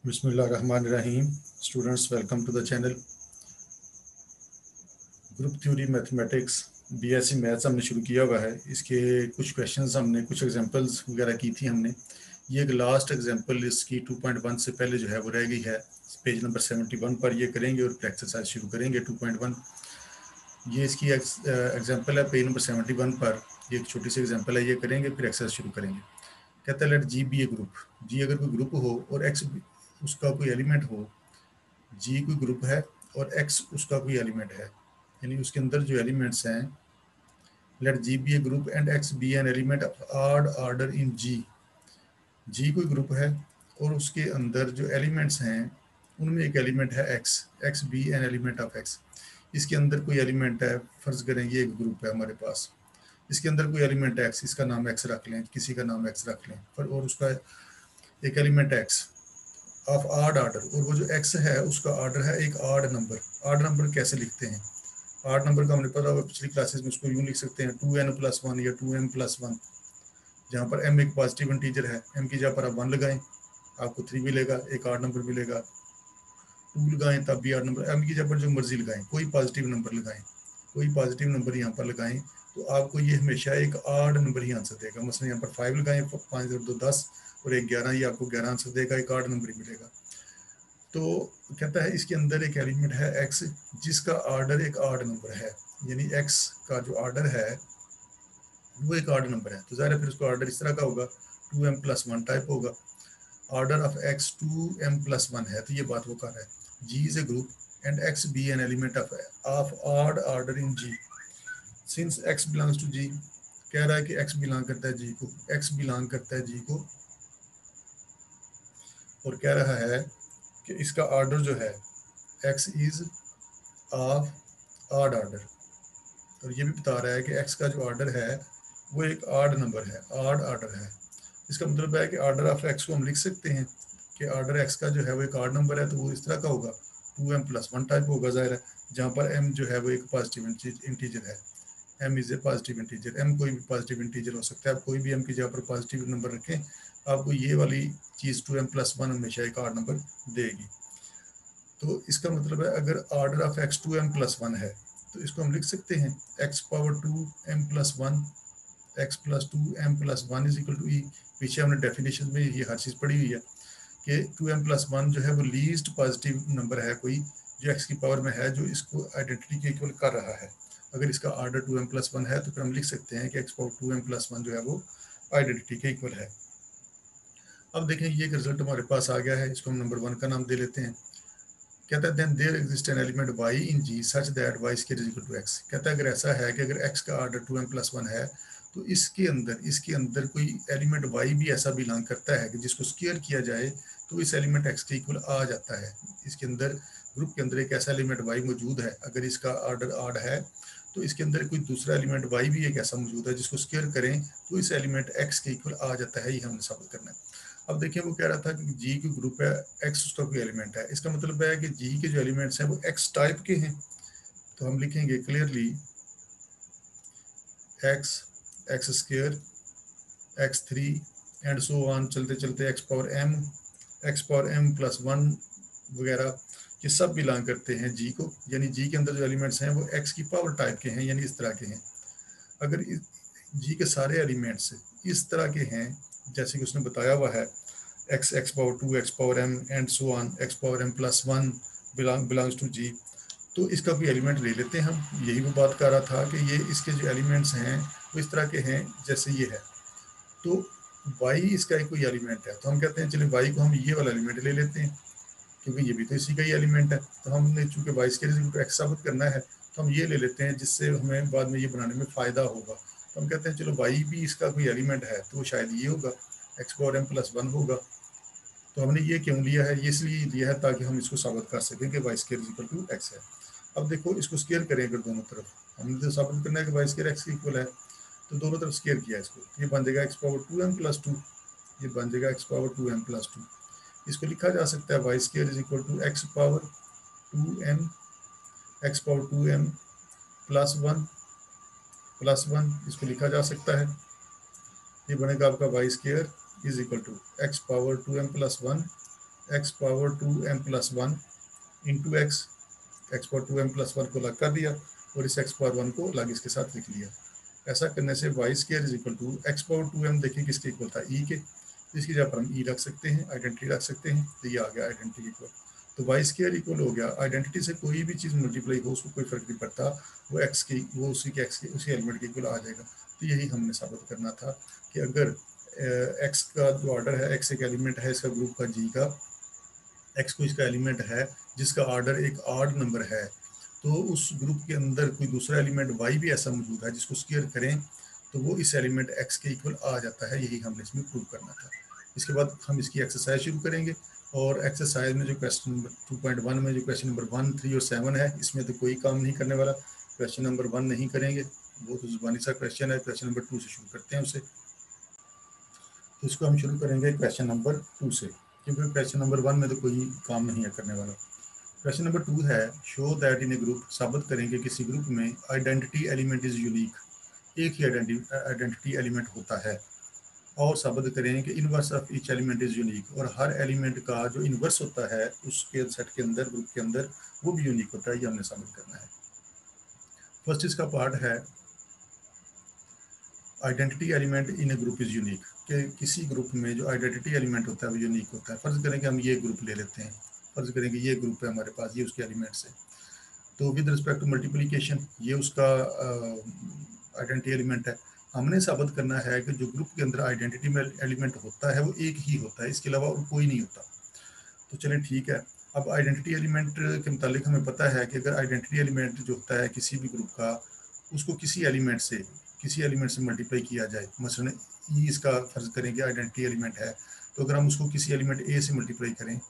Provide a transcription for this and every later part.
बिस्मिल्लाहिर्रहमानिर्रहीम। Students, welcome to the channel. Group theory mathematics BSc maths हमने शुरू किया हुआ है। इसके कुछ क्वेश्चंस हमने कुछ एग्जांपल्स वगैरह की थी हमने। ये एक लास्ट एग्जांपल इसकी 2.1 से पहले जो है वो रह गई है। पेज नंबर 71 पर ये करेंगे और फिर एक्सरसाइज शुरू करेंगे 2.1। ये इसकी एग्जांपल है पेज नंबर 71 पर। ये एक छोटी सी एग्जांपल है, ये करेंगे फिर एक्सरसाइज शुरू करेंगे। कहता है late G be a group. जी अगर कोई ग्रुप हो और एक्स उसका कोई एलिमेंट हो, जी कोई ग्रुप है और एक्स उसका कोई एलिमेंट है, यानी उसके अंदर जो एलिमेंट्स हैं, let G be a group and x be an element of odd order in G. G कोई ग्रुप है और उसके अंदर जो एलिमेंट्स हैं उनमें एक एलिमेंट है x, x be an element of x. इसके अंदर कोई एलिमेंट है, फर्ज करें ये एक ग्रुप है हमारे पास, इसके अंदर कोई एलिमेंट है एक्स, इसका नाम एक्स रख लें, किसी का नाम एक्स रख लें पर, और उसका एक element x of odd order, और वो जो एक्स है उसका ऑर्डर है एक आड नंबर। आड नंबर कैसे लिखते हैं? आड नंबर का हमने पता होगा पिछली क्लासेस में, उसको यूं लिख सकते हैं 2n+1 या 2m+1, जहाँ पर m एक पॉजिटिव इंटीजर है। m की जगह पर आप 1 लगाएं, आपको 3 मिलेगा, एक आड नंबर मिलेगा। 2 लगाएं तब भी आड नंबर। m की जगह पर जो मर्जी लगाएं, कोई पॉजिटिव नंबर लगाएं, कोई पॉजिटिव नंबर यहाँ पर लगाएं तो आपको ये हमेशा एक आड नंबर ही आंसर देगा। मतलब यहाँ पर 5 लगाएं, 5 × 2 10 और एक 11, ये आपको 11 आंसर देगा, एक आड नंबर ही मिलेगा। तो कहता है इसके अंदर एक एलिमेंट है एक्स जिसका ऑर्डर एक आड नंबर है, यानी एक्स का जो ऑर्डर है वो एक आड नंबर है। तो ज़ाहिर है फिर उसका ऑर्डर इस तरह का होगा, 2m+1 टाइप होगा। ऑर्डर ऑफ एक्स 2m+1 है, तो ये बात वो कर रहा है। G is a group and x be an element of odd order in G since x belongs to G. कह रहा है कि एक्स बिलोंग करता है जी को, एक्स बिलोंग करता है जी को, और कह रहा है कि इसका ऑर्डर जो है x is of odd order, और ये भी बता रहा है कि एक्स का जो ऑर्डर है वो एक आड नंबर है, आड ऑर्डर है। इसका मतलब है कि ऑर्डर ऑफ एक्स को हम लिख सकते हैं कि ऑर्डर एक्स का जो है वो एक आड नंबर है, तो वो इस तरह का होगा, 2m+1 टाइप होगा ज़ाहिर है, जहाँ पर m जो है वो एक पॉजिटिव इंटीजर है। m is a positive integer. m कोई भी पॉजिटिव इंटीजर हो सकता है, आप कोई भी m की जगह पर पॉजिटिव नंबर रखें, आपको ये वाली चीज़ 2m+1 हमेशा एक आड नंबर देगी। तो इसका मतलब है अगर ऑर्डर ऑफ एक्स 2m+1 है तो इसको हम लिख सकते हैं x⁻2m+1 x+2m+1 is equal to ई। पीछे हमने डेफिनेशन में ये हर चीज़ पढ़ी हुई है कि 2m+1 जो है वो लीस्ट पॉजिटिव नंबर है कोई जो x की पावर में है, जो इसको आइडेंटिटी के इक्वल कर रहा है। अगर इसका ऑर्डर 2m+1 है तो फिर हम लिख सकते हैं कि x⁻2m+1 जो है वो आइडेंटिटी के इक्वल है। अब देखें ये रिजल्ट हमारे पास आ गया है, इसको हम नंबर 1 का नाम दे लेते हैं। कहता है then there exist an element y in g such that y square is equal to x। कहता है अगर ऐसा है कि अगर x का ऑर्डर 2m+1 है तो इसके अंदर कोई एलिमेंट y भी ऐसा बिलोंग करता है कि जिसको स्क्वायर किया जाए तो इस एलिमेंट x के इक्वल आ जाता है। इसके अंदर ग्रुप के अंदर एक ऐसा एलिमेंट y मौजूद है, अगर इसका ऑर्डर ऑड है तो इसके अंदर कोई दूसरा एलिमेंट y भी एक ऐसा मौजूद है जिसको स्क्वायर करें तो इस एलिमेंट x के इक्वल आ जाता है। ये हमने साबित करना है। अब देखिए वो कह रहा था कि जी की ग्रुप है, एक्स उसका कोई एलिमेंट है, इसका मतलब है कि जी के जो एलिमेंट्स हैं वो एक्स टाइप के हैं। तो हम लिखेंगे clearly x, x square, x3 and so on, चलते चलते x⁻m+1 वगैरह, ये सब बिलोंग करते हैं जी को, यानी जी के अंदर जो एलिमेंट्स हैं वो एक्स की पावर टाइप के हैं, यानी इस तरह के हैं। अगर जी के सारे एलिमेंट्स इस तरह के हैं जैसे कि उसने बताया हुआ है, x⁻2 x⁻m and so on x⁻m+1 belongs to G, तो इसका कोई एलिमेंट ले लेते हैं हम। यही वो बात कर रहा था कि ये इसके जो एलिमेंट्स हैं वो इस तरह के हैं जैसे ये है। तो y इसका कोई एलिमेंट है, तो हम कहते हैं चलिए y को हम ये वाला एलिमेंट ले लेते हैं क्योंकि ये भी तो इसी का ही एलिमेंट है। तो हमने चूंकि y स्क्वायर x साबित करना है तो हम ये ले लेते हैं जिससे हमें बाद में ये बनाने में फ़ायदा होगा। तो हम कहते हैं चलो y भी इसका कोई एलिमेंट है तो शायद ये होगा, x⁻m+1 होगा। तो हमने ये क्यों लिया है? ये इसलिए लिया है ताकि हम इसको साबित कर सकें कि y square equal to x है। अब देखो इसको स्क्वायर करें अगर दोनों तरफ, हमने तो साबित करना है कि y स्क्वायर x के इक्वल है, तो दोनों तरफ स्क्वायर किया इसको, ये बन जाएगा x⁻2m+2, ये बन जाएगा x⁻2m+2। इसको लिखा जा सकता है y square is equal to x⁻2m+1 इसको लिखा जा सकता है। ये बनेगा आपका y square is equal to x⁻2m+1 x power 2m+1 into x power 2m+1 को अलग कर दिया और इस एक्स पावर 1 को अलग इसके साथ लिख लिया। ऐसा करने से y square is equal to x power 2m, देखिए किसके इक्वल था, ई के, इसकी जगह पर हम ई रख सकते हैं, आइडेंटिटी रख सकते हैं, तो ये आ गया आइडेंटिटी इक्वल। तो वाई स्केयर इक्वल हो गया, आइडेंटिटी से कोई भी चीज़ मल्टीप्लाई हो उसको कोई फर्क नहीं पड़ता, वो एक्स की वो उसी के एक्स के उसी एलिमेंट के इक्वल आ जाएगा। तो यही हमने साबित करना था कि अगर एक्स का जो ऑर्डर है, एक्स एक एलिमेंट है इसका ग्रुप का जी का, एक्स को इसका एलिमेंट है जिसका ऑर्डर एक ऑड नंबर है, तो उस ग्रुप के अंदर कोई दूसरा एलिमेंट वाई भी ऐसा मौजूद है जिसको स्केयर करें तो वो इस एलिमेंट एक्स के इक्वल आ जाता है। यही हमने इसमें प्रूव करना था। इसके बाद हम इसकी एक्सरसाइज शुरू करेंगे और एक्सरसाइज में जो क्वेश्चन नंबर 2.1 में जो क्वेश्चन नंबर 1, 3 और 7 है, इसमें तो कोई काम नहीं करने वाला। क्वेश्चन नंबर 1 नहीं करेंगे, वो तो जुबानी सा क्वेश्चन है। क्वेश्चन नंबर 2 से शुरू करते हैं उसे। तो इसको हम शुरू करेंगे क्वेश्चन नंबर 2 से, क्योंकि क्वेश्चन नंबर 1 में तो कोई काम नहीं है करने वाला। क्वेश्चन नंबर 2 है, show that in a group, साबित करेंगे किसी ग्रुप में आइडेंटिटी एलिमेंट इज यूनिक, एक ही आइडेंटिटी एलिमेंट होता है, और साबित करें कि inverse of each element is unique, और हर एलिमेंट का जो इनवर्स होता है उसके सेट के अंदर, ग्रुप के अंदर, वो भी यूनिक होता है। ये हमने साबित करना है। फर्स्ट इसका पार्ट है identity element in a group is unique, कि किसी ग्रुप में जो आइडेंटिटी एलिमेंट होता है वो यूनिक होता है। फर्ज करें कि हम ये ग्रुप ले लेते हैं, फर्ज करें कि ये ग्रुप है हमारे पास, ये उसके एलिमेंट्स है। तो विद रिस्पेक्ट टू मल्टीप्लिकेशन ये उसका आइडेंटिटी एलिमेंट है। हमने साबित करना है कि जो ग्रुप के अंदर आइडेंटिटी में एलिमेंट होता है वो एक ही होता है, इसके अलावा और कोई नहीं होता। तो चलें ठीक है। अब आइडेंटिटी एलिमेंट के मुतालिक हमें पता है कि अगर आइडेंटिटी एलिमेंट जो होता है किसी भी ग्रुप का, उसको किसी एलिमेंट से मल्टीप्लाई किया जाए, मसलन ई इसका फर्ज करें कि आइडेंटिटी एलिमेंट है, तो अगर हम उसको किसी एलिमेंट ए से मल्टीप्लाई करें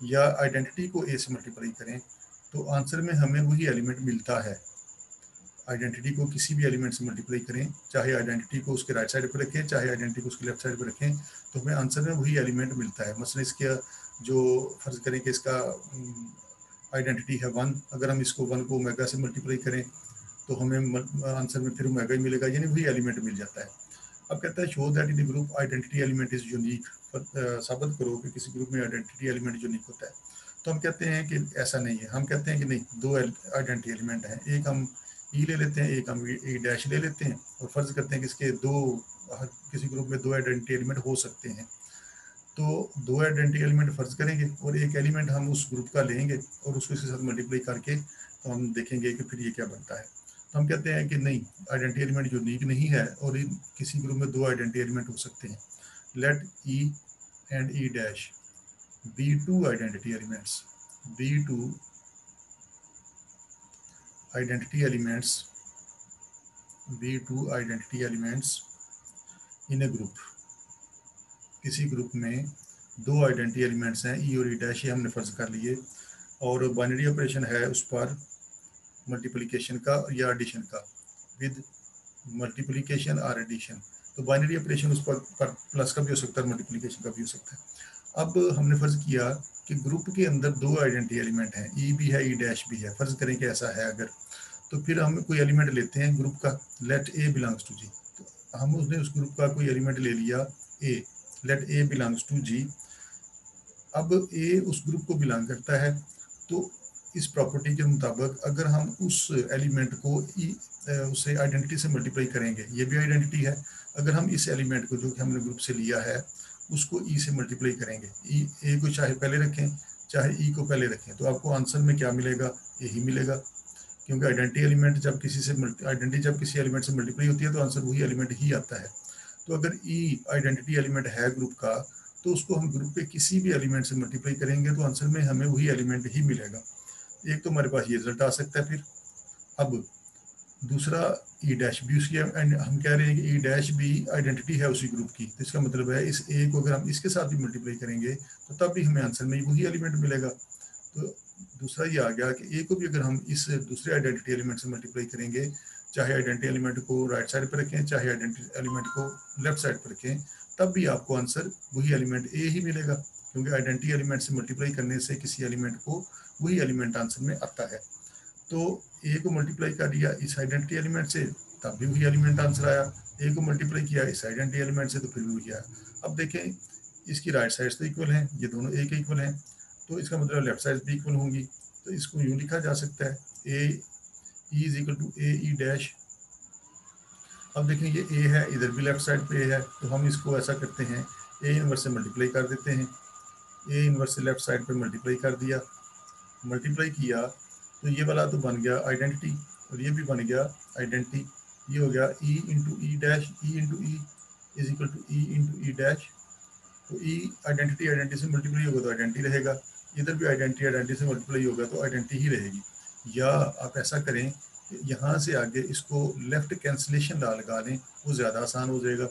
या आइडेंटिटी को ए से मल्टीप्लाई करें तो आंसर में हमें वही एलिमेंट मिलता है। आइडेंटिटी को किसी भी एलिमेंट से मल्टीप्लाई करें, चाहे आइडेंटिटी को उसके राइट साइड पर रखें चाहे आइडेंटिटी को उसके लेफ्ट साइड पर रखें, तो हमें आंसर में वही एलिमेंट मिलता है। मसलन इसके जो फर्ज करें कि इसका आइडेंटिटी है 1, अगर हम इसको 1 को ओमेगा से मल्टीप्लाई करें तो हमें आंसर में फिर ओमेगा ही मिलेगा, यानी वही एलिमेंट मिल जाता है। अब कहता है show that in group identity element is unique, साबित करो कि किसी ग्रुप में आइडेंटिटी एलिमेंट यूनिक होता है। तो हम कहते हैं कि ऐसा नहीं है, हम कहते हैं कि नहीं, दो आइडेंटिटी एलिमेंट हैं, एक हम ई ले लेते हैं, एक हम ई डैश ले लेते हैं, और फर्ज करते हैं कि इसके किसी ग्रुप में दो आइडेंटिटी एलिमेंट हो सकते हैं। तो दो आइडेंटिटी एलिमेंट फर्ज करेंगे और एक एलिमेंट हम उस ग्रुप का लेंगे और उसको इसके साथ मल्टीप्लाई करके तो हम देखेंगे कि फिर ये क्या बनता है। तो हम कहते हैं कि नहीं, आइडेंटिटी एलिमेंट यूनिक नहीं है और किसी ग्रुप में दो आइडेंटिटी एलिमेंट हो सकते हैं। Let e and e dash be two identity elements, be two identity elements, be two identity elements in a group. किसी ग्रुप में दो आइडेंटिटी एलिमेंट्स हैं, ई और ई डैश, ये हमने फर्ज कर लिए, और बाइनरी ऑपरेशन है उस पर मल्टीप्लिकेशन का या एडिशन का, विद मल्टीप्लिकेशन और एडिशन। तो बाइनरी ऑपरेशन उस पर प्लस का भी हो सकता है, मल्टीप्लिकेशन का भी हो सकता है। अब हमने फर्ज किया कि ग्रुप के अंदर दो आइडेंटिटी एलिमेंट हैं, ई भी है ई डैश भी है, फर्ज करें कि ऐसा है अगर, तो फिर हम कोई एलिमेंट लेते हैं ग्रुप का, late a belongs to G. तो हम उसने उस ग्रुप का कोई एलिमेंट ले लिया ए, लेट ए बिलोंग्स टू जी। अब ए उस ग्रुप को बिलोंग करता है, तो इस प्रॉपर्टी के मुताबिक अगर हम उस एलिमेंट को उसे आइडेंटिटी से मल्टीप्लाई करेंगे, ये भी आइडेंटिटी है, अगर हम इस एलिमेंट को जो कि हमने ग्रुप से लिया है उसको ई से मल्टीप्लाई करेंगे, ई ए को चाहे पहले रखें चाहे ई को पहले रखें, तो आपको आंसर में क्या मिलेगा, यही मिलेगा, क्योंकि आइडेंटिटी एलिमेंट जब किसी एलिमेंट से मल्टीप्लाई होती है तो आंसर वही एलिमेंट ही आता है। तो अगर ई आइडेंटिटी एलिमेंट है ग्रुप का तो उसको हम ग्रुप के किसी भी एलिमेंट से मल्टीप्लाई करेंगे तो आंसर में हमें वही एलिमेंट ही मिलेगा। एक तो हमारे पास ये रिजल्ट आ सकता है। फिर अब दूसरा ई डैश भी उसकी, हम कह रहे हैं कि ई डैश भी आइडेंटिटी है उसी ग्रुप की, तो इसका मतलब है इस ए को अगर हम इसके साथ भी मल्टीप्लाई करेंगे तो तब भी हमें आंसर में वही एलिमेंट मिलेगा। तो दूसरा ये आ गया कि ए को भी अगर हम इस दूसरे आइडेंटिटी एलिमेंट से मल्टीप्लाई करेंगे, चाहे आइडेंटिटी एलिमेंट को राइट साइड पर रखें चाहे आइडेंटिटी एलिमेंट को लेफ्ट साइड पर रखें, तब भी आपको आंसर वही एलिमेंट ए ही मिलेगा, क्योंकि आइडेंटिटी एलिमेंट से मल्टीप्लाई करने से किसी एलिमेंट को वही एलिमेंट आंसर में आता है। तो ए को मल्टीप्लाई कर दिया इस आइडेंटिटी एलिमेंट से, तब भी वही एलिमेंट आंसर आया, ए को मल्टीप्लाई किया इस आइडेंटिटी एलिमेंट से तो फिर भी वही आया। अब देखें इसकी राइट साइड तो इक्वल हैं, ये दोनों ए के इक्वल हैं, तो इसका मतलब लेफ्ट साइड भी इक्वल होंगी। तो इसको यूँ लिखा जा सकता है a e is equal to a e dash. अब देखें ये ए है, इधर भी लेफ्ट साइड पे ए है, तो हम इसको ऐसा करते हैं ए इनवर्स से मल्टीप्लाई कर देते हैं। ए इनवर्स से लेफ्ट साइड पे मल्टीप्लाई कर दिया, मल्टीप्लाई किया तो ये वाला तो बन गया आइडेंटिटी और ये भी बन गया आइडेंटिटी। ये हो गया e into e dash, e into e is equal to e into e dash. तो ई आइडेंटिटी आइडेंटिटी से मल्टीप्लाई होगा तो आइडेंटिटी रहेगा, इधर भी आइडेंटिटी आइडेंटिटी से मल्टीप्लाई होगा तो आइडेंटिटी ही रहेगी। या आप ऐसा करें कि यहाँ से आगे इसको लेफ्ट कैंसिलेशन ला लगा लें, वो ज़्यादा आसान हो जाएगा।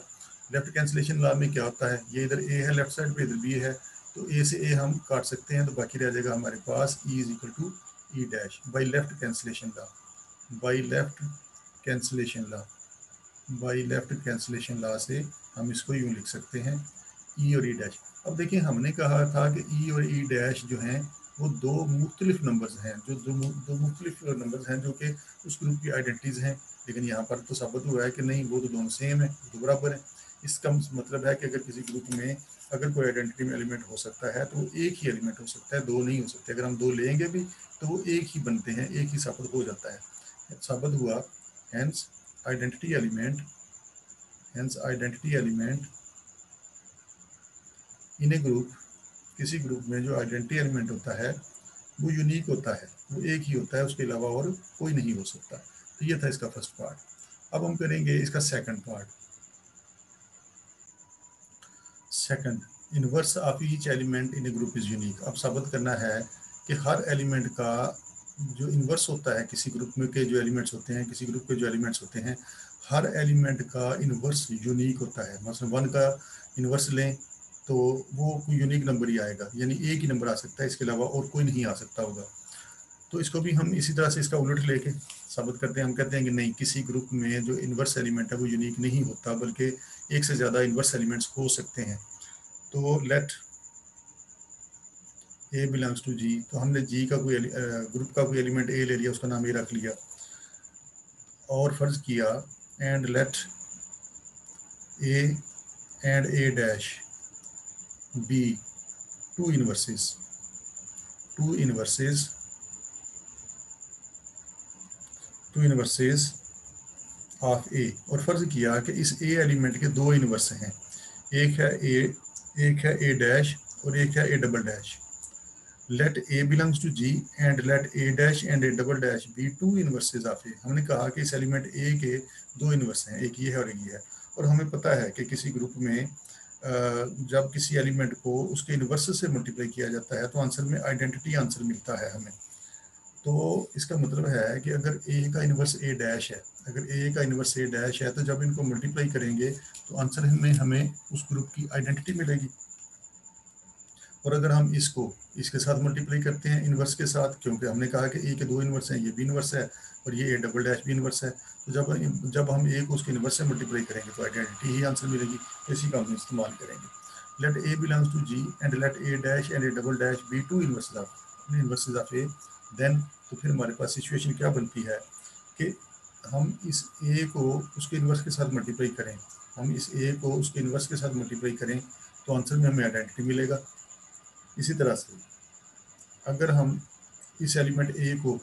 लेफ्ट कैंसिलेशन ला में क्या होता है, ये इधर ए है लेफ्ट साइड पे, इधर बी है, तो ए से ए हम काट सकते हैं, तो बाकी रह जाएगा हमारे पास e is equal to e dash by left cancellation law, by left cancellation law, by left cancellation law से हम इसको यूँ लिख सकते हैं ई और ई डैश। अब देखिए हमने कहा था कि ई और ई डैश जो हैं वो दो मुख्तलिफ नंबर्स हैं, जो दो मुख्तलिफ नंबर्स हैं जो कि उस ग्रुप की आइडेंटिटीज़ हैं, लेकिन यहाँ पर तो साबित हुआ है कि नहीं, वो तो दोनों सेम है, दो बराबर है। इसका मतलब है कि अगर किसी ग्रुप में अगर कोई आइडेंटिटी में एलिमेंट हो सकता है तो वो एक ही एलिमेंट हो सकता है, दो नहीं हो सकते। अगर हम दो लेंगे भी तो वो एक ही बनते हैं, एक ही साबित हो जाता है, साबित हुआ। Hence identity element, hence identity element in a group, किसी ग्रुप में जो आइडेंटिटी एलिमेंट होता है वो यूनिक होता है, वो एक ही होता है, उसके अलावा और कोई नहीं हो सकता। तो ये था इसका फर्स्ट पार्ट। अब हम करेंगे इसका second part. Second, inverse of each element in a group is unique. अब साबित करना है कि हर एलिमेंट का जो इनवर्स होता है, किसी ग्रुप में के जो एलिमेंट्स होते हैं, किसी ग्रुप के जो एलिमेंट्स होते हैं, हर एलिमेंट का इनवर्स यूनिक होता है। मतलब 1 का इनवर्स लें तो वो कोई यूनिक नंबर ही आएगा, यानी एक ही नंबर आ सकता है, इसके अलावा और कोई नहीं आ सकता होगा। तो इसको भी हम इसी तरह से इसका उलट लेके साबित करते हैं। हम कहते हैं कि नहीं, किसी ग्रुप में जो इनवर्स एलिमेंट है वो यूनिक नहीं होता, बल्कि एक से ज़्यादा इनवर्स एलिमेंट्स हो सकते हैं। तो late a belongs to G, तो हमने जी का कोई ग्रुप का कोई एलिमेंट ए ले लिया, उसका नाम ए रख लिया, और फर्ज किया and let a and a dash be two inverses, two inverses, two inverses of a, और फर्ज किया कि इस ए एलिमेंट के दो इनवर्स हैं, एक है ए डैश और एक है a double dash. Let a belongs to G and let a dash and a double dash be two inverses of a. हमने कहा कि इस एलिमेंट ए के दो इनवर्स हैं, एक ये है और एक ये है, और हमें पता है कि किसी ग्रुप में जब किसी एलिमेंट को उसके इनवर्स से मल्टीप्लाई किया जाता है तो आंसर में आइडेंटिटी आंसर मिलता है हमें। तो इसका मतलब है कि अगर ए का इनवर्स ए डैश है, अगर ए का इनवर्स ए डैश है, तो जब इनको मल्टीप्लाई करेंगे तो आंसर में हमें उस ग्रुप की आइडेंटिटी मिलेगी। और अगर हम इसको इसके साथ मल्टीप्लाई करते हैं इनवर्स के साथ, क्योंकि हमने कहा कि ए के दो इनवर्स हैं, ये भी इनवर्स है और ये ए डबल डैश भी इनवर्स है, तो जब हम ए को उसके इनवर्स से मल्टीप्लाई करेंगे तो आइडेंटिटी ही आंसर मिलेगी। तो इसी का हम इस्तेमाल करेंगे। Let a belongs to G and let a dash and a double dash be two inverses of a, then तो फिर हमारे पास सिचुएशन क्या बनती है कि हम इस ए को उसके इनवर्स के साथ मल्टीप्लाई करें, हम इस ए को उसके इनवर्स के साथ मल्टीप्लाई करें तो आंसर में हमें आइडेंटिटी मिलेगा। इसी तरह से अगर हम इस एलिमेंट ए को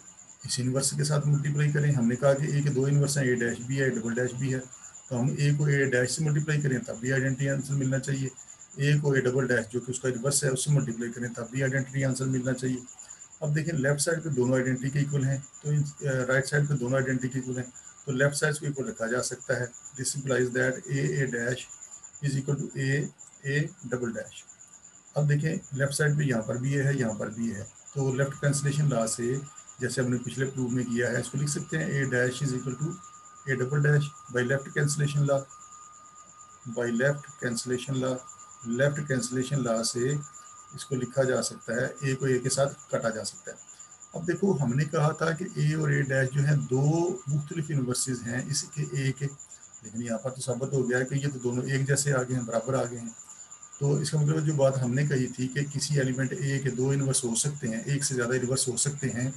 इस इनवर्स के साथ मल्टीप्लाई करें, हमने कहा कि ए के दो इनवर्स हैं, ए डैश भी है, डबल डैश भी है, तो हम ए को ए डैश से मल्टीप्लाई करें तब भी आइडेंटिटी आंसर मिलना चाहिए। ए को ए डबल डैश जो कि उसका इनवर्स है उससे मल्टीप्लाई करें तब भी आइडेंटिटी आंसर मिलना चाहिए। अब देखें लेफ्ट साइड पे दोनों आइडेंटिटी के इक्वल हैं, तो राइट साइड पे दोनों आइडेंटिटी के इक्वल हैं, तो लेफ्ट साइड को इक्वल रखा जा सकता है। This implies that a dash is equal to a double dash. अब देखें लेफ्ट साइड पे यहाँ पर भी है, यहाँ पर भी है, तो लेफ्ट कैंसिलेशन लॉ से जैसे हमने पिछले प्रूफ में किया है इसको लिख सकते हैं a dash is equal to a double dash by left cancellation law, by left cancellation law. Left cancellation law से इसको लिखा जा सकता है, ए को ए के साथ काटा जा सकता है। अब देखो हमने कहा था कि ए और ए डैश जो है दो मुख्तलिफ इनवर्सेस हैं इसके ए के, लेकिन यहाँ पर तो साबित हो गया है कि ये तो दोनों एक जैसे आ गए हैं, बराबर आ गए हैं। तो इसका मतलब जो बात हमने कही थी कि किसी एलिमेंट ए के दो इनवर्स हो सकते हैं, एक से ज़्यादा इनवर्स हो सकते हैं,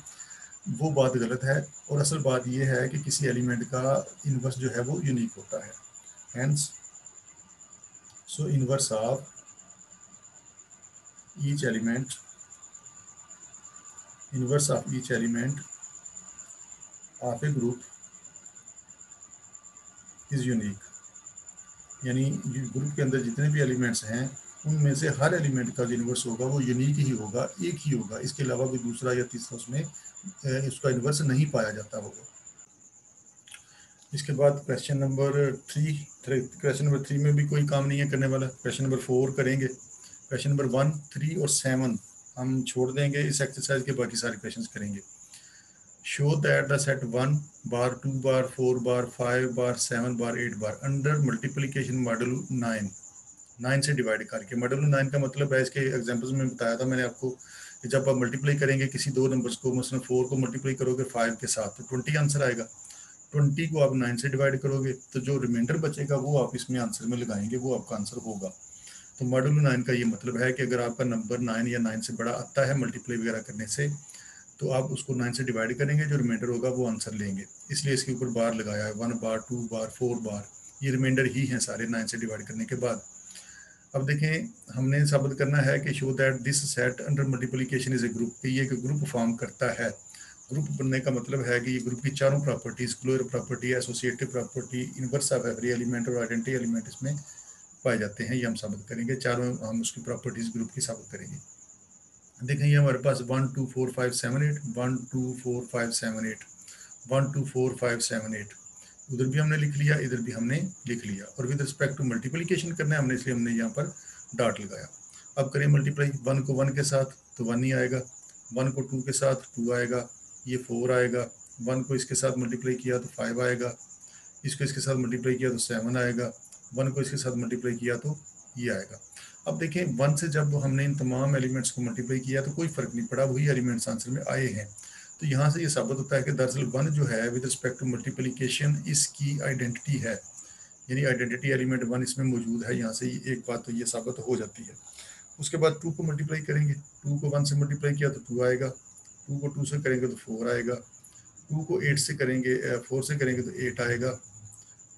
वो बात गलत है। और असल बात ये है कि किसी एलिमेंट का इनवर्स जो है वो यूनिक होता है। Hence so inverse of each element, inverse of each element of a group is unique। यानी ग्रुप के अंदर जितने भी एलिमेंट्स हैं उनमें से हर एलिमेंट का जो इन्वर्स होगा वो यूनिक ही होगा, एक ही होगा, इसके अलावा कोई दूसरा या तीसरा उसमें उसका इन्वर्स नहीं पाया जाता होगा। इसके बाद क्वेश्चन नंबर 3 में भी कोई काम नहीं है करने वाला। क्वेश्चन नंबर 4 करेंगे। क्वेश्चन नंबर 1, 3 और 7 हम छोड़ देंगे, इस एक्सरसाइज के बाकी सारे क्वेश्चन करेंगे। Show that the set 1 bar 2 bar 4 bar 5 bar 7 bar 8 bar under multiplication modulo 9 से डिवाइड करके। मॉडुलो 9 का मतलब है, इसके एग्जांपल्स में बताया था मैंने आपको कि जब आप मल्टीप्लाई करेंगे किसी दो नंबर्स को, मसलन 4 को मल्टीप्लाई करोगे 5 के साथ तो 20 आंसर आएगा। 20 को आप 9 से डिवाइड करोगे तो जो रिमाइंडर बचेगा वो आप इसमें आंसर में लगाएंगे, वो आपका आंसर होगा। तो मॉडुलो 9 का ये मतलब है कि अगर आपका नंबर 9 या 9 से बड़ा आता है मल्टीप्लाई वगैरह करने से, तो आप उसको 9 से डिवाइड करेंगे, जो रिमाइंडर होगा वो आंसर लेंगे। इसलिए इसके ऊपर बार लगाया है, 1 बार 2 बार 4 बार, ये रिमाइंडर ही हैं सारे 9 से डिवाइड करने के बाद। अब देखें, हमने साबित करना है कि show that this set under multiplication is a group, कि ये एक ग्रुप फॉर्म करता है। ग्रुप बनने का मतलब है कि ये ग्रुप की चारों properties, closure property, associative property, inverse of every element और आइडेंटिटी एलिमेंट इसमें पाए जाते हैं। ये हम साबित करेंगे, चारों हम उसकी प्रॉपर्टीज ग्रुप की साबित करेंगे। देखें ये हमारे पास 1 2 4 5 7 8 1 2 4 5 7 8 1 2 4 5 7 8, उधर भी हमने लिख लिया, इधर भी हमने लिख लिया। और विद रिस्पेक्ट टू मल्टीप्लिकेशन करना है हमने, इसलिए हमने यहाँ पर डॉट लगाया। अब करें मल्टीप्लाई, 1 को 1 के साथ तो 1 ही आएगा, 1 को 2 के साथ 2 आएगा, ये 4 आएगा, 1 को इसके साथ मल्टीप्लाई किया तो 5 आएगा, इसको इसके साथ मल्टीप्लाई किया तो 7 आएगा, 1 को इसके साथ मल्टीप्लाई किया तो ये आएगा। अब देखें 1 से जब हमने इन तमाम एलिमेंट्स को मल्टीप्लाई किया तो कोई फर्क नहीं पड़ा, वही एलिमेंट्स आंसर में आए हैं। तो यहाँ से ये साबित होता है कि दरअसल 1 जो है विद रिस्पेक्ट टू मल्टीप्लिकेशन इसकी आइडेंटिटी है, यानी आइडेंटिटी एलिमेंट 1 इसमें मौजूद है। यहाँ से एक बात तो ये साबित हो जाती है। उसके बाद 2 को मल्टीप्लाई करेंगे, 2 को 1 से मल्टीप्लाई किया तो 2 आएगा, 2 को 2 से करेंगे तो 4 आएगा, 2 को 8 से करेंगे 4 से करेंगे तो 8 आएगा,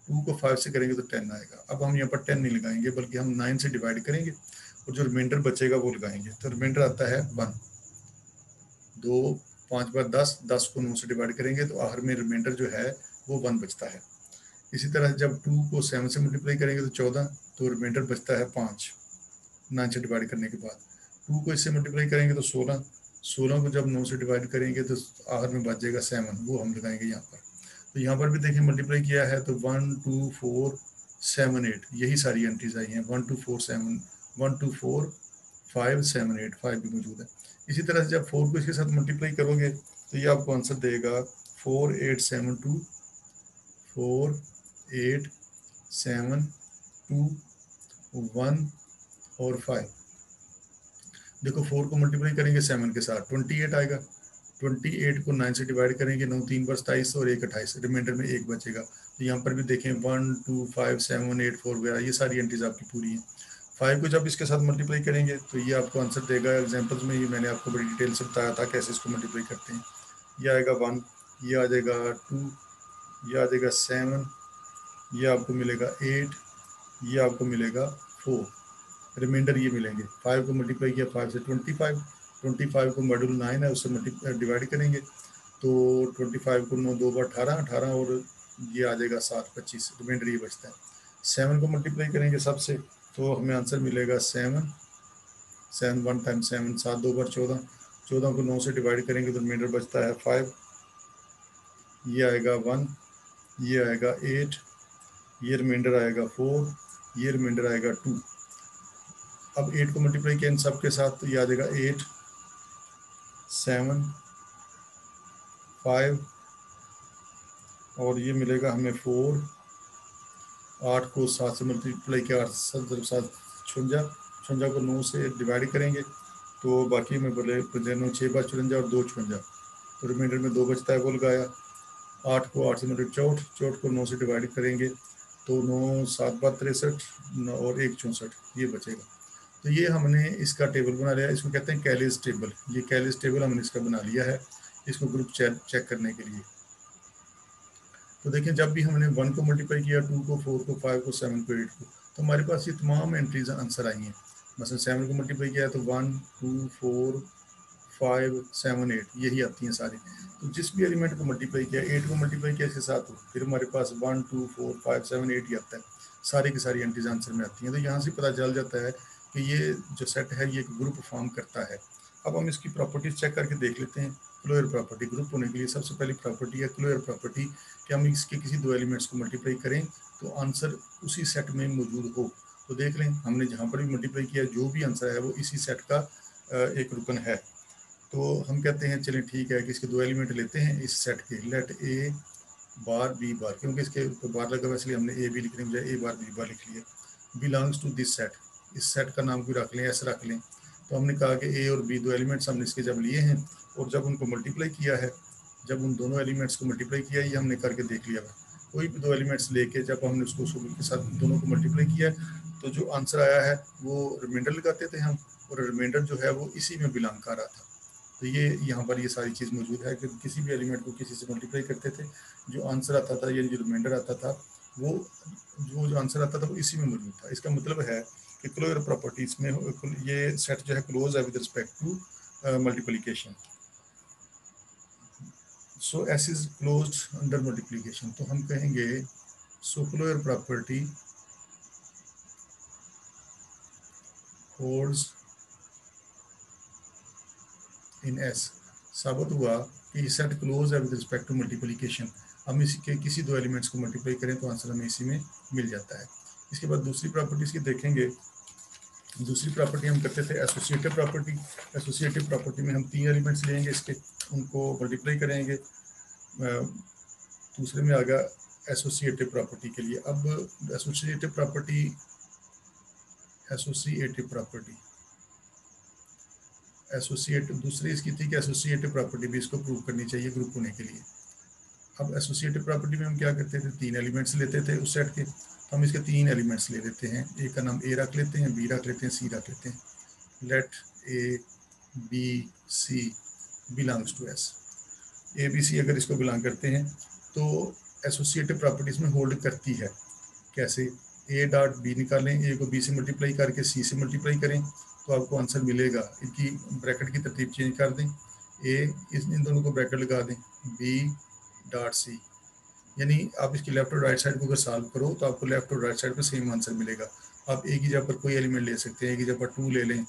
2 को 5 से करेंगे तो 10 आएगा। अब हम यहाँ पर 10 नहीं लगाएंगे, बल्कि हम 9 से डिवाइड करेंगे और जो रिमाइंडर बचेगा वो लगाएंगे। तो रिमाइंडर आता है 1, 2 5 बार 10, 10 को 9 से डिवाइड करेंगे तो आखिर में रिमाइंडर जो है वो 1 बचता है। इसी तरह जब 2 को 7 से मल्टीप्लाई करेंगे तो 14, तो रिमाइंडर बचता है 5 9 से डिवाइड करने के बाद। 2 को इससे मल्टीप्लाई करेंगे तो 16, 16 को जब 9 से डिवाइड करेंगे तो आखिर में बच जाएगा 7, वो हम लगाएंगे यहाँ पर। तो यहाँ पर भी देखिए मल्टीप्लाई किया है तो 1 2 4 7 8, यही सारी एंट्रीज आई हैं। 1 2 4 7 1 2 4 5 7 8, 5 भी मौजूद है। इसी तरह से जब 4 को इसके साथ मल्टीप्लाई करोगे तो ये आपको आंसर देगा 4 8 7 2 4 8 7 2 1 और 5। देखो 4 को मल्टीप्लाई करेंगे 7 के साथ 28 आएगा, 28 को 9 से डिवाइड करेंगे, 9 3 बार 27 और 1 28, रिमाइंडर में 1 बचेगा। तो यहाँ पर भी देखें 1 2 5 7 8 4 वगैरह ये सारी एंट्रीज आपकी पूरी हैं। 5 को जब इसके साथ मल्टीप्लाई करेंगे तो ये आपको आंसर देगा। एग्जांपल्स में ये मैंने आपको बड़ी डिटेल से बताया था कैसे इसको मल्टीप्लाई करते हैं। ये आएगा 1, ये आ जाएगा 2, ये आ जाएगा 7, ये आपको मिलेगा 8, ये आपको मिलेगा 4, रिमाइंडर ये मिलेंगे। 5 को मल्टीप्लाई किया 5 से 25 को मॉड्यूल 9 है उससे डिवाइड करेंगे तो 25 को 9 2 बार 18 और ये आ जाएगा 7 25, रिमाइंडर ये बचता है। 7 को मल्टीप्लाई करेंगे सबसे तो हमें आंसर मिलेगा 7 7 1 टाइम 7 7 2 बार 14, 14 को 9 से डिवाइड करेंगे तो रिमाइंडर बचता है 5, ये आएगा 1, ये आएगा 8, ये रिमाइंडर आएगा 4, ये रिमाइंडर आएगा 2। अब 8 को मल्टीप्लाई किया इन सब के साथ तो ये आ जाएगा 8 7 5 और ये मिलेगा हमें 4, 8 को 7 से मल्टीप्लाई किया 8 7 56, 56 को 9 से डिवाइड करेंगे तो बाकी में बोले 9 6 बार 54 और 2 56, तो रिमाइंडर में 2 बचता है, वो लगाया। 8 को 8 से मल्टीप्लाई 64, 64 को 9 से डिवाइड करेंगे तो 9 7 बार 63 और 1 64, ये बचेगा। तो ये हमने इसका टेबल बना लिया, इसको कहते हैं कैलिस टेबल। ये कैलिस टेबल हमने इसका बना लिया है इसको ग्रुप चेक करने के लिए। तो देखिए जब भी हमने 1 को मल्टीप्लाई किया, 2 को 4 को 5 को 7 को 8 को, तो हमारे पास ये तमाम एंट्रीज आंसर आई हैं। मसलन 7 को मल्टीप्लाई किया है तो 1 2 4 5 7 8 यही आती हैं सारी। तो जिस भी एलिमेंट को मल्टीप्लाई किया, 8 को मल्टीप्लाई किया इसके साथ, फिर हमारे पास 1 2 4 5 7 8 ही आता है, सारी की सारी एंट्रीज आंसर में आती हैं। तो यहाँ से पता चल जाता है कि ये जो सेट है ये एक ग्रुप फॉर्म करता है। अब हम इसकी प्रॉपर्टीज चेक करके देख लेते हैं। क्लोयर प्रॉपर्टी, ग्रुप होने के लिए सबसे पहली प्रॉपर्टी है क्लोयर प्रॉपर्टी, कि हम इसके किसी दो एलिमेंट्स को मल्टीप्लाई करें तो आंसर उसी सेट में मौजूद हो। तो देख लें हमने जहाँ पर भी मल्टीप्लाई किया जो भी आंसर है वो इसी सेट का एक रुकन है। तो हम कहते हैं चलें ठीक है कि इसके दो एलिमेंट लेते हैं इस सेट के, लेट ए बार बी बार, क्योंकि इसके ऊपर बार लगा हुआ इसलिए हमने ए बी लिखने बजाय ए बार बी बार लिख लिया, बिलोंग्स टू दिस सेट। इस सेट का नाम भी रख लें, ऐसे रख लें। तो हमने कहा कि ए और बी दो एलिमेंट्स हमने इसके जब लिए हैं और जब उनको मल्टीप्लाई किया है, जब उन दोनों एलिमेंट्स को मल्टीप्लाई किया ये हमने करके देख लिया है। कोई भी दो एलिमेंट्स लेके जब हमने उसको के साथ दोनों को मल्टीप्लाई किया तो जो आंसर आया है वो रिमाइंडर लगाते थे हम, और रिमाइंडर जो है वो इसी में बिलोंग कर रहा था। तो ये यहाँ पर ये सारी चीज़ मौजूद है कि किसी भी एलिमेंट को किसी से मल्टीप्लाई करते थे, जो आंसर आता था या जो रिमाइंडर आता था वो जो आंसर आता था वो इसी में मौजूद था। इसका मतलब है कि क्लोजर प्रॉपर्टीज में ये सेट जो है क्लोज है with respect to multiplication. So S is closed under multiplication. तो हम कहेंगे so closure property holds in S. साबित हुआ कि सेट क्लोज है विद रिस्पेक्ट टू मल्टीप्लिकेशन। हम इसी के किसी दो एलिमेंट्स को मल्टीप्लाई करें तो आंसर हमें इसी में मिल जाता है। इसके बाद दूसरी प्रॉपर्टीज की देखेंगे। दूसरी प्रॉपर्टी हम करते थे एसोसिएटिव प्रॉपर्टी। एसोसिएटिव प्रॉपर्टी में हम तीन एलिमेंट्स लेंगे इसके, उनको मल्टीप्लाई करेंगे। दूसरे में आ गया एसोसिएटिव प्रॉपर्टी के लिए। अब एसोसिएटिव प्रॉपर्टी एसोसिएटिव दूसरी इसकी थी कि एसोसिएटिव प्रॉपर्टी भी इसको प्रूव करनी चाहिए ग्रुप होने के लिए। अब एसोसिएटिव प्रॉपर्टी में हम क्या करते थे, तीन एलिमेंट्स लेते थे उस सेट के, तो हम इसके तीन एलिमेंट्स ले लेते हैं। एक का नाम ए रख लेते हैं, बी रख लेते हैं, सी रख लेते हैं। Let a b c belongs to S. A b c अगर इसको बिलोंग करते हैं तो एसोसिएटिव प्रॉपर्टीज में होल्ड करती है। कैसे, ए डॉट बी निकालें, ए को बी से मल्टीप्लाई करके सी से मल्टीप्लाई करें तो आपको आंसर मिलेगा। इनकी ब्रैकेट की तरतीब चेंज कर दें, इन दोनों को ब्रैकेट लगा दें, बी डॉट सी, यानी आप इसकी लेफ्ट और राइट साइड को अगर सॉल्व करो तो आपको लेफ्ट और राइट साइड पर सेम आंसर मिलेगा। आप ए की जगह पर कोई एलिमेंट ले सकते हैं, ए की जगह पर 2 ले लें,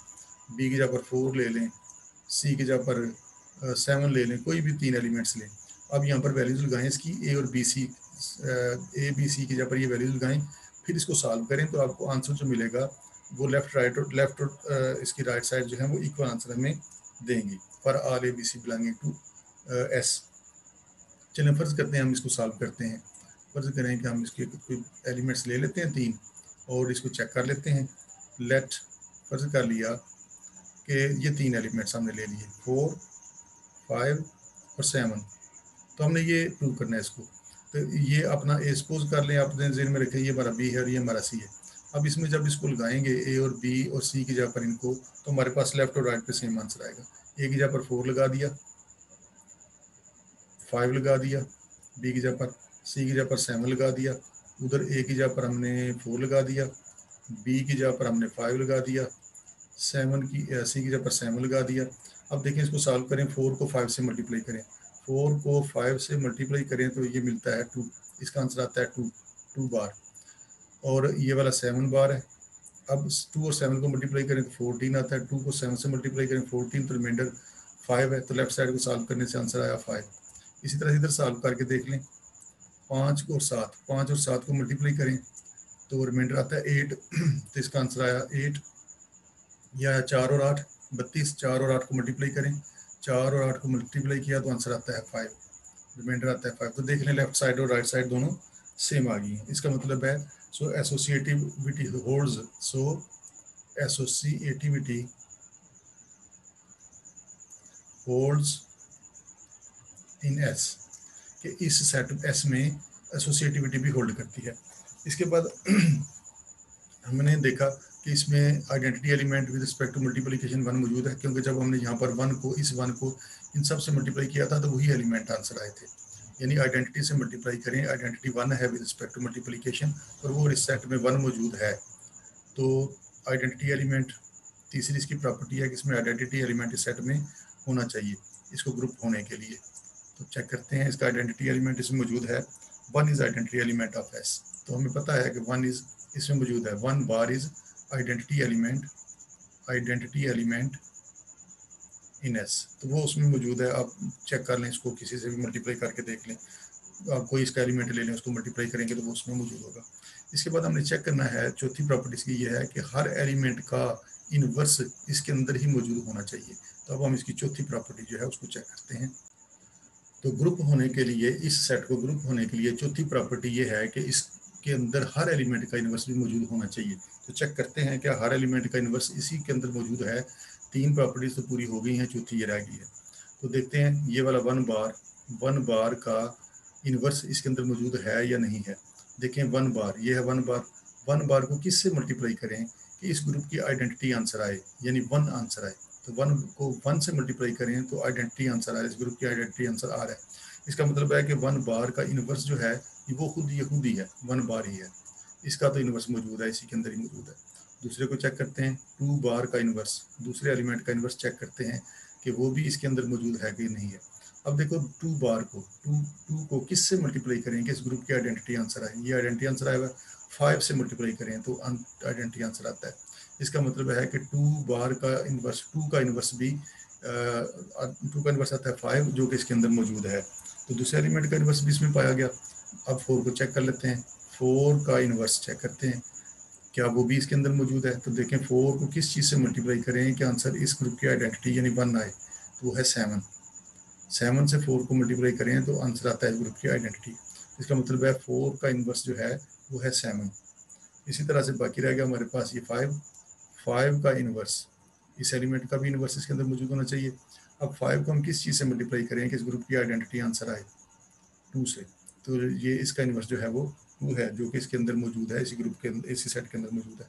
बी की जगह पर 4 ले लें, सी की जगह पर 7 ले लें, कोई भी तीन एलिमेंट्स लें। अब यहाँ पर वैल्यूज लगाएं इसकी, ए और बी सी, ए बी सी की जगह पर ये वैल्यूज लगाएं, फिर इसको सॉल्व करें तो आपको आंसर जो मिलेगा वो लेफ्ट और इसकी राइट साइड जो है वो इक्वल आंसर हमें देंगी for all a b c belonging to S. चलें फर्ज करते हैं हम इसको सॉल्व करते हैं। फर्ज करें कि हम इसके कोई एलिमेंट्स ले लेते हैं तीन और इसको चेक कर लेते हैं। लेट फर्ज कर लिया कि ये तीन एलिमेंट्स हमने ले लिए 4 5 और 7। तो हमने ये प्रूव करना है इसको। तो ये अपना ए सपोज कर लें, अपने ज़हन में रखें ये हमारा बी है और ये हमारा सी है। अब इसमें जब इसको लगाएंगे ए और बी और सी की जगह पर इनको, तो हमारे पास लेफ्ट और राइट पे सेम आंसर आएगा। ए की जगह पर 4 लगा दिया, 5 लगा दिया, बी की जगह पर, सी की जगह पर 7 लगा दिया, उधर ए की जगह पर हमने 4 लगा दिया, बी की जगह पर हमने 5 लगा दिया, सी की जगह पर 7 लगा दिया। अब देखें इसको सॉल्व करें, 4 को 5 से मल्टीप्लाई करें, 4 को 5 से मल्टीप्लाई करें तो ये मिलता है 2, इसका आंसर आता है 2 बार, और ये वाला 7 बार है। अब 2 और 7 को मल्टीप्लाई करें तो 14 आता है, 2 को 7 से मल्टीप्लाई करें 14, तो रिमाइंडर 5 है, तो लेफ्ट साइड को सॉल्व करने से आंसर आया 5। इसी तरह इधर सॉल्व करके देख लें, 5 और 7 को मल्टीप्लाई करें तो रिमाइंडर आता है 8, तो इसका आंसर आया 8। या 4 और 8 32, 4 और 8 को मल्टीप्लाई करें, 4 और 8 को मल्टीप्लाई किया तो आंसर आता है 5, रिमाइंडर आता है 5। तो देख लें लेफ्ट साइड और राइट साइड दोनों सेम आ गई हैं। इसका मतलब है so associativity holds, so associativity holds in S, कि इस सेट एस में एसोसिएटिविटी भी होल्ड करती है। इसके बाद हमने देखा कि इसमें identity element with respect to multiplication 1 मौजूद है, क्योंकि जब हमने यहाँ पर 1 को इस 1 को इन सब से मल्टीप्लाई किया था तो वही एलिमेंट आंसर आए थे। यानी आइडेंटिटी से मल्टीप्लाई करें, आइडेंटिटी 1 है विद रिस्पेक्ट टू मल्टीप्लिकेशन और वो इस सेट में 1 मौजूद है। तो आइडेंटिटी एलिमेंट तीसरी इसकी प्रॉपर्टी है कि इसमें आइडेंटिटी एलिमेंट इस सेट में होना चाहिए इसको ग्रुप होने के लिए। तो चेक करते हैं, इसका आइडेंटिटी एलिमेंट इसमें मौजूद है, 1 is identity element of S. तो हमें पता है कि 1 इज इसमें मौजूद है, 1 bar is identity element in S. तो वो उसमें मौजूद है, आप चेक कर लें, इसको किसी से भी मल्टीप्लाई करके देख लें, आप कोई इसका एलिमेंट ले लें, उसको मल्टीप्लाई करेंगे तो वो उसमें मौजूद होगा। इसके बाद हमने चेक करना है, चौथी प्रॉपर्टी इसकी ये है कि हर एलिमेंट का इनवर्स इसके अंदर ही मौजूद होना चाहिए। तो अब हम इसकी चौथी प्रॉपर्टी जो है उसको चेक करते हैं। तो ग्रुप होने के लिए, इस सेट को ग्रुप होने के लिए चौथी प्रॉपर्टी ये है कि इसके अंदर हर एलिमेंट का इनवर्स भी मौजूद होना चाहिए। तो चेक करते हैं क्या हर एलिमेंट का इनवर्स इसी के अंदर मौजूद है। तीन प्रॉपर्टीज तो पूरी हो गई हैं, चौथी ये रह गई है। तो देखते हैं ये वाला 1 बार का इनवर्स इसके अंदर मौजूद है या नहीं है। देखें 1 बार, ये है 1 बार को किससे मल्टीप्लाई करें कि इस ग्रुप की आइडेंटिटी आंसर आए, यानी 1 आंसर आए। तो 1 को 1 से मल्टीप्लाई करें तो आइडेंटिटी आंसर आ रहा है, इस ग्रुप की आइडेंटिटी आंसर आ रहा है। इसका मतलब है कि 1 बार का इनवर्स जो है वो खुद ही है, 1 बार ही है, इसका तो इनवर्स मौजूद है, इसी के अंदर ही मौजूद है। दूसरे को चेक करते हैं, 2 बार का इनवर्स, दूसरे एलिमेंट का इनवर्स चेक करते हैं कि वो भी इसके अंदर मौजूद है कि नहीं है। अब देखो 2 बार को 2 को किससे मल्टीप्लाई करें कि इस ग्रुप की आइडेंटिटी आंसर आए। ये आइडेंटिटी आंसर आएगा, 5 से मल्टीप्लाई करें तो आइडेंटिटी आंसर आता है। इसका मतलब है कि 2 बार का इनवर्स, 2 का इनवर्स भी 2 का इनवर्स आता है 5, जो कि इसके अंदर मौजूद है। तो दूसरे एलिमेंट का इनवर्स भी इसमें पाया गया। अब 4 को चेक कर लेते हैं, 4 का इनवर्स चेक करते हैं क्या वो भी इसके अंदर मौजूद है। तो देखें 4 को किस चीज़ से मल्टीप्लाई करें कि आंसर इस ग्रुप की आइडेंटिटी यानी 1 आए। तो वो है 7 से 4 को मल्टीप्लाई करें तो आंसर आता है ग्रुप की आइडेंटिटी। इसका मतलब है 4 का इनवर्स जो है वो है 7। इसी तरह से बाकी रह गया हमारे पास ये 5 का इनवर्स, इस एलिमेंट का भी इनवर्स इसके अंदर मौजूद होना चाहिए। अब 5 को हम किस चीज़ से मल्टीप्लाई करें कि इस ग्रुप की आइडेंटिटी आंसर आए, 2 से। तो ये इसका इनवर्स जो है वो 2 है, जो कि इसके अंदर मौजूद है, इसी ग्रुप के अंदर, इसी सेट के अंदर मौजूद है।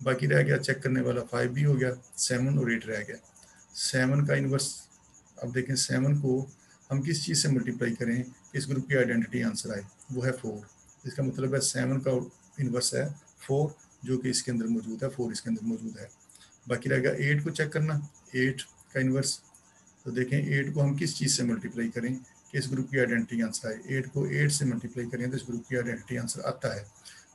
बाकी रह गया चेक करने वाला 5 भी हो गया, 7 और 8 रह गया। 7 का इनवर्स, अब देखें 7 को हम किस चीज़ से मल्टीप्लाई करें कि इस ग्रुप की आइडेंटिटी आंसर आए, वो है 4। इसका मतलब है 7 का इनवर्स है 4, जो कि इसके अंदर मौजूद है, 4 इसके अंदर मौजूद है। बाकी रह गया 8 को चेक करना, 8 का इनवर्स। तो देखें 8 को हम किस चीज़ से मल्टीप्लाई करें कि इस ग्रुप की आइडेंटिटी आंसर आए। 8 को 8 से मल्टीप्लाई करें तो इस ग्रुप की आइडेंटिटी आंसर आता है।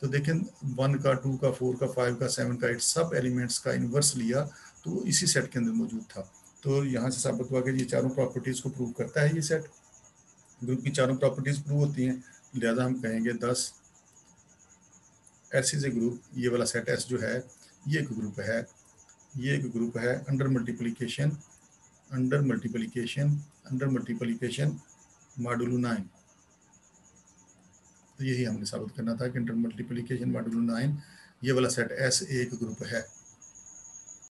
तो देखें 1 का, 2 का, 4 का, 5 का, 7 का, 8 सब एलिमेंट्स का इनवर्स लिया तो इसी सेट के अंदर मौजूद था। तो यहाँ से साबित हुआ कि ये चारों प्रॉपर्टीज़ को प्रूव करता है। ये सेट ग्रुप की चारों प्रॉपर्टीज़ प्रूव होती हैं, लिहाजा हम कहेंगे 10 एस इज ए ग्रुप। ये वाला सेट एस जो है ये एक ग्रुप है, ये एक ग्रुप है अंडर मल्टीप्लिकेशन मॉडुलो 9। तो यही हमने साबित करना था कि अंडर मल्टीप्लिकेशन मॉडुलो 9 ये वाला सेट एस एक ग्रुप है।